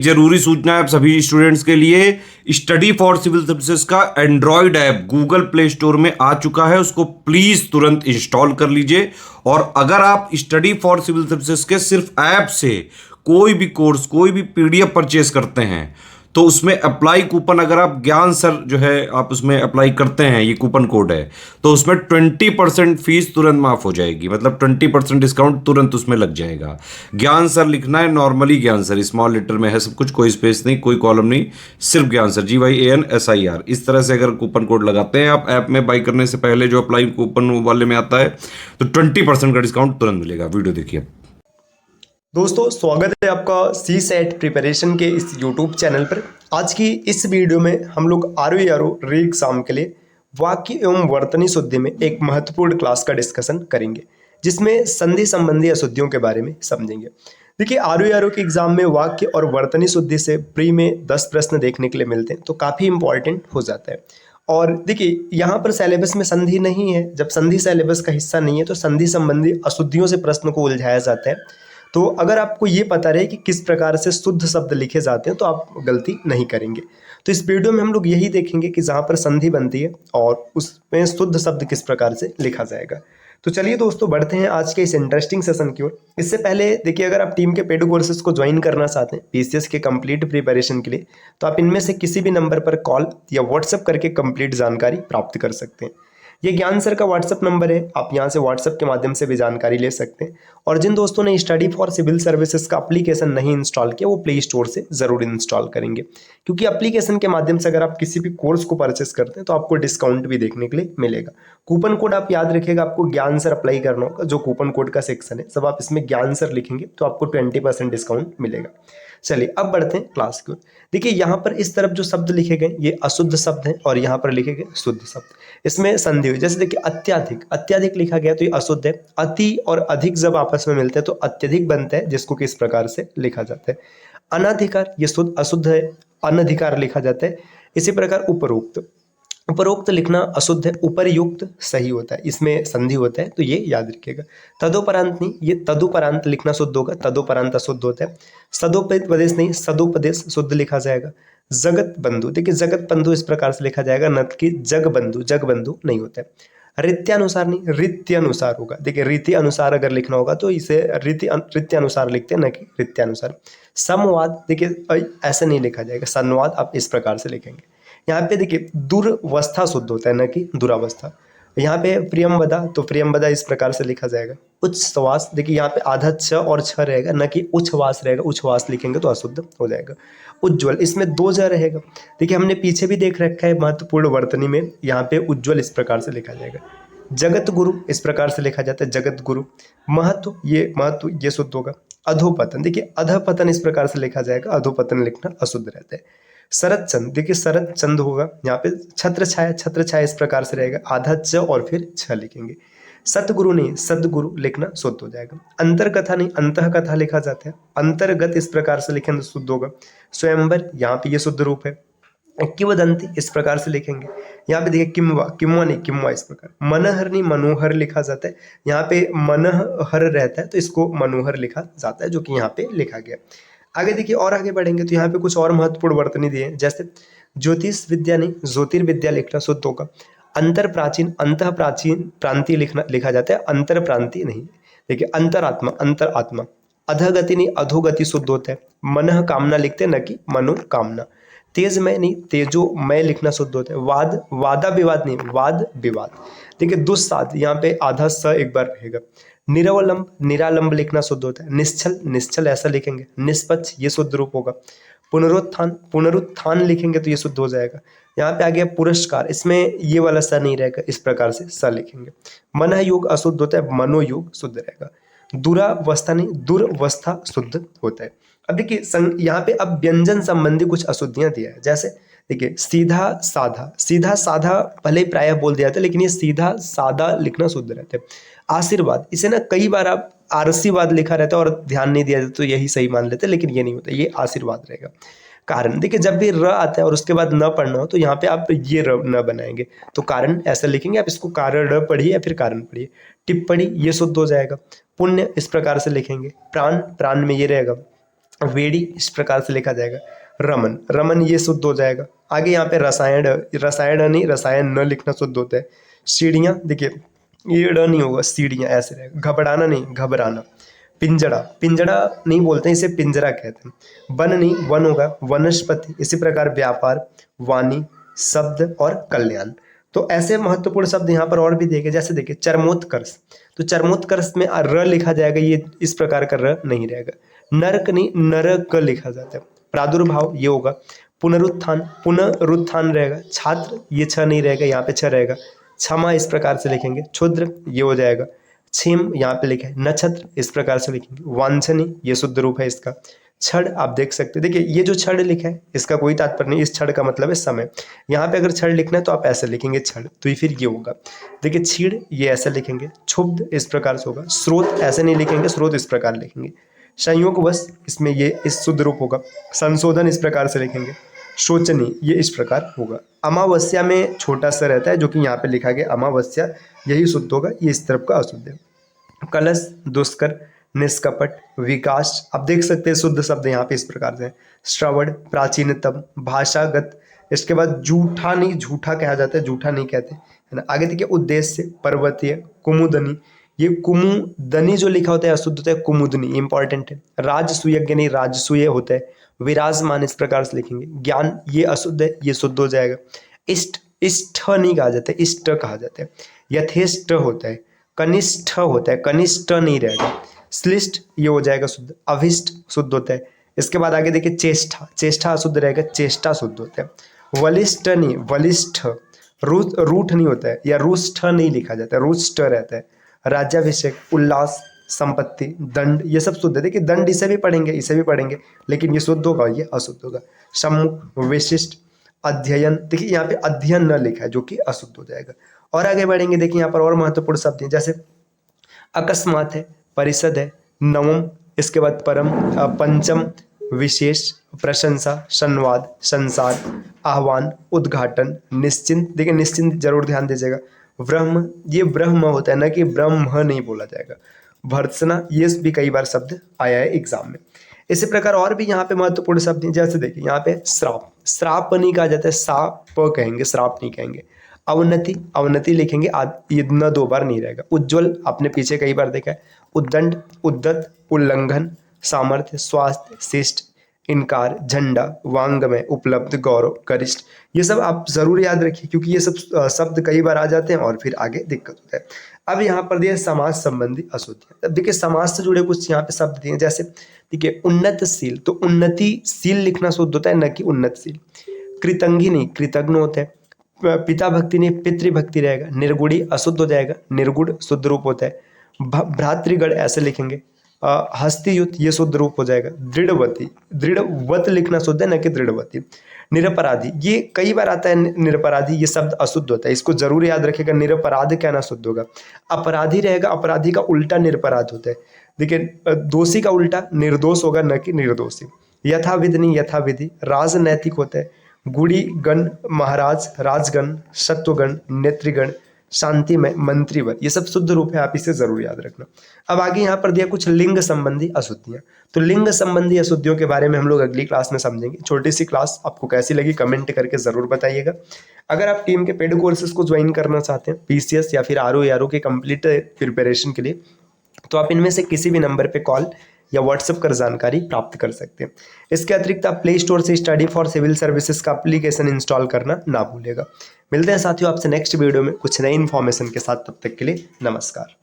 जरूरी सूचना है आप सभी स्टूडेंट्स के लिए। स्टडी फॉर सिविल सर्विसेज का Android app Google play store में आ चुका है, उसको प्लीज तुरंत इंस्टॉल कर लीजिए। और अगर आप स्टडी फॉर सिविल सर्विसेज के सिर्फ ऐप से कोई भी कोर्स, कोई भी पीडीएफ परचेस करते हैं तो उसमें अप्लाई कूपन, अगर आप ज्ञान सर जो है आप उसमें अप्लाई करते हैं, ये कूपन कोड है, तो उसमें 20% फीस तुरंत माफ हो जाएगी। मतलब 20% डिस्काउंट तुरंत उसमें लग जाएगा। ज्ञान सर लिखना है, नॉर्मली ज्ञान सर, स्मॉल लेटर में है सब कुछ, कोई स्पेस नहीं, कोई कॉलम नहीं, सिर्फ ज्ञान सर, GYANSIR। इस तरह से अगर कूपन कोड लगाते हैं आप ऐप में बाई करने से पहले, जो अप्लाई कूपन वाले में आता है, तो 20% का डिस्काउंट तुरंत मिलेगा। वीडियो देखिए। दोस्तों, स्वागत है आपका सी सेट प्रिपरेशन के इस यूट्यूब चैनल पर। आज की इस वीडियो में हम लोग RVRO री एग्जाम के लिए वाक्य एवं वर्तनी शुद्धि में एक महत्वपूर्ण क्लास का डिस्कशन करेंगे, जिसमें संधि संबंधी अशुद्धियों के बारे में समझेंगे। देखिए, RVRO के एग्जाम में वाक्य और वर्तनी शुद्धि से प्री में 10 प्रश्न देखने के लिए मिलते हैं, तो काफ़ी इंपॉर्टेंट हो जाता है। और देखिए, यहाँ पर सिलेबस में संधि नहीं है। जब संधि सिलेबस का हिस्सा नहीं है तो संधि संबंधी अशुद्धियों से प्रश्न को उलझाया जाता है। तो अगर आपको ये पता रहे कि किस प्रकार से शुद्ध शब्द लिखे जाते हैं तो आप गलती नहीं करेंगे। तो इस वीडियो में हम लोग यही देखेंगे कि जहाँ पर संधि बनती है और उसमें शुद्ध शब्द किस प्रकार से लिखा जाएगा। तो चलिए दोस्तों, बढ़ते हैं आज के इस इंटरेस्टिंग सेशन की ओर। इससे पहले देखिए, अगर आप टीम के पेड कोर्सेज को ज्वाइन करना चाहते हैं PCS के कंप्लीट प्रिपरेशन के लिए, तो आप इनमें से किसी भी नंबर पर कॉल या व्हाट्सएप करके कंप्लीट जानकारी प्राप्त कर सकते हैं। ये ज्ञान सर का व्हाट्सएप नंबर है, आप यहाँ से व्हाट्सएप के माध्यम से भी जानकारी ले सकते हैं। और जिन दोस्तों ने स्टडी फॉर सिविल सर्विसेज का एप्लीकेशन नहीं इंस्टॉल किया, वो प्ले स्टोर से ज़रूर इंस्टॉल करेंगे, क्योंकि एप्लीकेशन के माध्यम से अगर आप किसी भी कोर्स को परचेस करते हैं तो आपको डिस्काउंट भी देखने के लिए मिलेगा। कूपन कोड आप याद रखिएगा, आपको ज्ञान सर अप्लाई करना होगा। जो कूपन कोड का सेक्शन है, सब आप इसमें ज्ञान सर लिखेंगे तो आपको 20% डिस्काउंट मिलेगा। चलिए अब बढ़ते हैं क्लास की ओर। देखिए, यहाँ पर इस तरफ जो शब्द लिखे गए ये अशुद्ध शब्द हैं और यहाँ पर लिखे गए शुद्ध शब्द। इसमें संधि हुई, जैसे देखिए अत्याधिक, अत्याधिक लिखा गया तो ये अशुद्ध है। अति और अधिक जब आपस में मिलते हैं तो अत्यधिक बनता है, जिसको किस प्रकार से लिखा जाता है। अनाधिकार, ये शुद्ध अशुद्ध है, अनधिकार लिखा जाता है। इसी प्रकार उपरोक्त, उपरोक्त लिखना अशुद्ध है, उपरयुक्त सही होता है, इसमें संधि होता है, तो ये याद रखिएगा। तदोपरांत नहीं, ये तदुपरांत लिखना शुद्ध होगा, तदोपरांत अशुद्ध होता है। सदोपदेश नहीं, सदुपदेश शुद्ध लिखा जाएगा। जगत बंधु, देखिए जगत बंधु इस प्रकार से लिखा जाएगा, न कि जग बंधु, जग बंधु नहीं होता है। रीत्यानुसार नहीं, रीत्यानुसार होगा। देखिए, रीति अनुसार अगर लिखना होगा तो इसे रीत्यानुसार लिखते हैं, न कि रीत्यानुसार। समवाद, देखिए ऐसे नहीं लिखा जाएगा, संवाद आप इस प्रकार से लिखेंगे। यहाँ पे देखिए दुर्वस्था शुद्ध होता है, न कि दुरावस्था। यहाँ पे प्रियमवदा, तो प्रियमवदा इस प्रकार से लिखा जाएगा। उच्छ्वास, देखिए यहाँ पे आधा छ और छ रहेगा, न कि उच्छ्वास रहेगा, उच्छ्वास लिखेंगे तो अशुद्ध हो जाएगा। उज्ज्वल, इसमें 2 ज रहेगा। देखिए, हमने पीछे भी देख रखा है महत्वपूर्ण वर्तनी में, यहाँ पे उज्ज्वल इस प्रकार से लिखा जाएगा। जगत गुरु इस प्रकार से लिखा जाता है, जगत गुरु। महत्व, ये शुद्ध होगा। अधोपतन, देखिए अधपतन इस प्रकार से लिखा जाएगा, अधोपतन लिखना अशुद्ध रहता है। शरद चंद, देखिए शरद चंद होगा, यहाँ पे छत्र छाया, छत्र छाया इस प्रकार से रहेगा, आधा च और फिर छ लिखेंगे। सतगुरु नहीं, सदगुरु लिखना शुद्ध हो जाएगा। अंतरकथा नहीं, अंतः कथा लिखा जाता है। अंतर्गत इस प्रकार से लिखेंगे शुद्ध होगा। स्वयंवर, यहाँ पे ये शुद्ध रूप है। किंवदंती इस प्रकार से लिखेंगे। यहाँ पे देखिए किम्वा, किम्वा नहीं, किम्वा इस प्रकार। मनहर नहीं, मनोहर लिखा जाता है। यहाँ पे मनहर रहता है तो इसको मनोहर लिखा जाता है, जो कि यहाँ पे लिखा गया। आगे देखिए, और आगे बढ़ेंगे तो यहाँ पे कुछ और महत्वपूर्ण वर्तनी दिए हैं, जैसे ज्योतिष विद्या नहीं, ज्योतिर्विद्या लिखना शुद्ध होगा। अंतर प्राचीन, अंतः प्राचीन प्रांतीय लिखा जाता है, अंतर प्रांतीय नहीं। देखिए अंतरात्मा, अंतर आत्मा। अधोगति नहीं, अधोगति शुद्ध होता है। मनः कामना लिखते हैं, न कि मनोकामना। तेजमय नहीं, तेजोमय लिखना शुद्ध होता है। वाद, वादा विवाद नहीं, वाद विवाद। देखिए दुस्साद, यहाँ पे आधा स एक बार रहेगा। निरवलंब, निरालंब लिखना शुद्ध होता है। निश्चल, निश्चल ऐसा लिखेंगे। निष्पक्ष, ये शुद्ध रूप होगा। पुनरुत्थान, पुनरुत्थान लिखेंगे तो ये शुद्ध हो जाएगा। यहाँ पे आ गया पुरस्कार, इसमें ये वाला स नहीं रहेगा, इस प्रकार से स लिखेंगे। मन योग अशुद्ध होता है, मनोयोग शुद्ध रहेगा। दुरावस्था नहीं, दुर्वस्था शुद्ध होता है। अब देखिए यहाँ पे अब व्यंजन संबंधी कुछ अशुद्धियां दिया है, जैसे देखिए सीधा साधा, सीधा साधा पहले प्रायः बोल दिया था, लेकिन ये सीधा सादा लिखना शुद्ध रहता है। आशीर्वाद, इसे ना कई बार आप आरसीवाद लिखा रहता है और ध्यान नहीं दिया जाता तो यही सही मान लेते हैं, लेकिन ये नहीं होता, ये आशीर्वाद रहेगा। कारण, देखिए जब भी र आता है और उसके बाद न पढ़ना हो तो यहाँ पे आप ये र न बनाएंगे, तो कारण ऐसा लिखेंगे, आप इसको कारण र पढ़िए या फिर कारण पढ़िए। टिप्पणी, ये शुद्ध हो जाएगा। पुण्य इस प्रकार से लिखेंगे। प्राण, प्राण में ये रहेगा। वेड़ी इस प्रकार से लिखा जाएगा। रमन, रमन ये शुद्ध हो जाएगा। आगे यहाँ पे रसायन, रसायन नहीं, रसायन न लिखना शुद्ध होता है। सीढ़ियाँ, देखिए ये ड नहीं होगा, सीढ़ियाँ ऐसे रहेगा। घबराना नहीं, घबराना। पिंजड़ा, पिंजड़ा नहीं बोलते हैं, इसे पिंजरा कहते हैं। वन नहीं, वन होगा। वनस्पति, इसी प्रकार व्यापार, वाणी, शब्द और कल्याण। तो ऐसे महत्वपूर्ण शब्द यहाँ पर और भी देखे, जैसे देखिए चरमोत्कर्ष, तो चरमोत्कर्ष में र लिखा जाएगा, ये इस प्रकार का र नहीं रहेगा। नरक नहीं, नरक लिखा जाता है। प्रादुर्भाव ये होगा। पुनरुत्थान, पुनरुत्थान रहेगा। छात्र ये छ नहीं रहेगा, यहाँ पे छ रहेगा। क्षमा इस प्रकार से लिखेंगे। क्षुद्र ये हो जाएगा। छिम यहाँ पे लिखे। नक्षत्र इस प्रकार से लिखेंगे। वांछनी ये शुद्ध रूप है इसका। क्षण आप देख सकते हैं, देखिए ये जो क्षण लिखा है इसका कोई तात्पर्य नहीं, इस क्षण का मतलब है समय। यहाँ पे अगर क्षण लिखना है तो आप ऐसे लिखेंगे क्षण, तो ये फिर ये होगा। देखिए छीड़ ये ऐसे लिखेंगे। क्षुब्ध इस प्रकार से होगा। स्रोत ऐसे नहीं लिखेंगे, स्रोत इस प्रकार लिखेंगे। संयोगवश इसमें ये इस शुद्ध रूप होगा। संशोधन इस प्रकार से लिखेंगे। शोचनी ये इस प्रकार होगा। अमावस्या में छोटा सा रहता है जो कि यहाँ पे लिखा गया अमावस्या, यही शुद्ध होगा, ये इस तरफ का अशुद्ध है। कलश, दुष्कर, निष्कपट, विकास, आप देख सकते हैं शुद्ध शब्द यहाँ पे इस प्रकार से। श्रवण, प्राचीनतम, भाषागत, इसके बाद जूठा नहीं, झूठा कहा जाता है, जूठा नहीं कहते, है ना। आगे देखिए उद्देश्य, पर्वतीय, कुमुदनी, ये कुमुदनी जो लिखा होता है अशुद्ध होता है, कुमुदनी इंपॉर्टेंट है। राजसूयज्ञ नहीं, राजसूय होता है। विराजमान इस प्रकार से लिखेंगे। ज्ञान ये अशुद्ध है, ये शुद्ध हो जाएगा। इष्ट, इष्ट नहीं कहा जाता है, इष्ट कहा जाता है। यथेष्ट होता है। कनिष्ठ होता है, कनिष्ठ नहीं रहेगा। श्लिष्ट ये हो जाएगा शुद्ध। अभिष्ट शुद्ध होता है। इसके बाद आगे देखिए चेष्टा, चेष्टा अशुद्ध रहेगा, चेष्टा शुद्ध होता है। वलिष्ठ नहीं, वलिष्ठ। रूठ नहीं होता है, या रुष्ठ नहीं लिखा जाता है, रुष्ठ रहता है। राज्याभिषेक, उल्लास, संपत्ति, दंड ये सब शुद्ध है। देखिए दंड इसे भी पढ़ेंगे, इसे भी पढ़ेंगे, लेकिन ये शुद्ध होगा, ये अशुद्ध होगा। सम्मुख, विशिष्ट, अध्ययन, देखिए यहाँ पे अध्ययन न लिखा है जो कि अशुद्ध हो जाएगा। और आगे बढ़ेंगे, देखिए यहाँ पर और महत्वपूर्ण शब्द हैं, जैसे अकस्मात है, परिषद है, नवम, इसके बाद परम, पंचम, विशेष, प्रशंसा, संवाद, संसार, आह्वान, उद्घाटन, निश्चिंत, देखिए निश्चिंत जरूर ध्यान दीजिएगा। ब्रह्म, ये ब्रह्म होता है ना कि ब्रह्म नहीं बोला जाएगा। भर्त्सना ये भी कई बार शब्द आया है एग्जाम में। इसी प्रकार और भी यहाँ पे महत्वपूर्ण शब्द हैं, जैसे देखिए यहाँ पे श्राप, श्राप नहीं कहा जाता है, साप कहेंगे, श्राप नहीं कहेंगे। अवनति, अवनति लिखेंगे, ये न दो बार नहीं रहेगा। उज्ज्वल आपने पीछे कई बार देखा है। उद्दंड, उद्दत, उल्लंघन, सामर्थ्य, स्वास्थ्य, शिष्ट, इनकार, झंडा, वांग्मय, उपलब्ध, गौरव, गरिष्ठ, ये सब आप जरूर याद रखिए, क्योंकि ये सब शब्द कई बार आ जाते हैं और फिर आगे दिक्कत होता है। अब यहाँ पर दिए समाज संबंधी अशुद्धियां। अब देखिए समाज से जुड़े कुछ यहाँ पे शब्द दिए, जैसे देखिए उन्नतशील, तो उन्नतिशील लिखना शुद्ध होता है, न कि उन्नतशील। कृतंगी नहीं, कृतज्ञ होता है। पिता भक्ति नहीं, पितृभक्ति रहेगा। निर्गुणी अशुद्ध हो जाएगा, निर्गुण शुद्ध रूप होता है। भ्रातृगण ऐसे लिखेंगे। हस्तियुत ये शुद्ध रूप हो जाएगा। दृढ़वती, दृढ़वत लिखना शुद्ध है, न कि दृढ़वती। निरपराधी ये कई बार आता है, निरपराधी ये शब्द अशुद्ध होता है, इसको जरूर याद रखिएगा। निरपराध कहना शुद्ध होगा। अपराधी रहेगा, अपराधी का उल्टा निरपराध होता है। देखिए दोषी का उल्टा निर्दोष होगा, न कि निर्दोषी। यथाविधि नहीं, यथाविधि। राजनैतिक होता है। गुड़ी गण, महाराज, राजगण, सत्वगण, नेतृगण, शांतिमय, मंत्रीवर, ये सब शुद्ध रूप है, आप इसे जरूर याद रखना। अब आगे यहाँ पर दिया कुछ लिंग संबंधी अशुद्धियां, तो लिंग संबंधी अशुद्धियों के बारे में हम लोग अगली क्लास में समझेंगे। छोटी सी क्लास आपको कैसी लगी कमेंट करके जरूर बताइएगा। अगर आप टीम के पेड कोर्सेज को ज्वाइन करना चाहते हैं, पीसीएस या फिर आरओ के कंप्लीट प्रिपरेशन के लिए, तो आप इनमें से किसी भी नंबर पे कॉल या व्हाट्सएप कर जानकारी प्राप्त कर सकते हैं। इसके अतिरिक्त आप प्ले स्टोर से स्टडी फॉर सिविल सर्विसेज का एप्लीकेशन इंस्टॉल करना ना भूलेगा। मिलते हैं साथियों आपसे नेक्स्ट वीडियो में कुछ नई इन्फॉर्मेशन के साथ, तब तक के लिए नमस्कार।